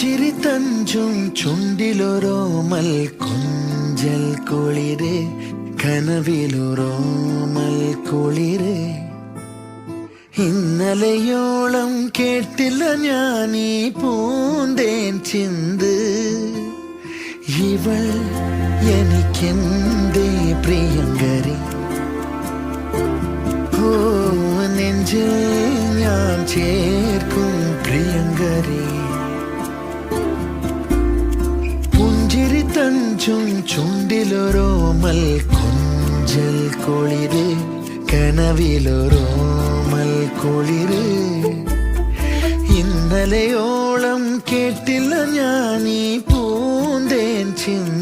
പുഞ്ചിരി തഞ്ചും ചുണ്ടിലൊരോമൽ കൊഞ്ചൽ കുളിര് കനവിലൊരോമൽ കുളിര് ഇന്നലെയോളം കേട്ടില്ല ഞാനീ പൂന്തേൻ ചിന്ത് ഇവൾ എനിക്കെന്തേ പ്രിയങ്കരി ഓ നെഞ്ചിൽ ഞാൻ ചേർക്കും പ്രിയങ്കരി പുഞ്ചിരി തഞ്ചും ചുണ്ടിലൊരോമൽ കൊഞ്ചൽ കുളിര് കനവിലൊരോമൽ കുളിര് ഇന്നലെയോളം കേട്ടില്ല ഞാനീ പൂന്തേൻ ചിന്ത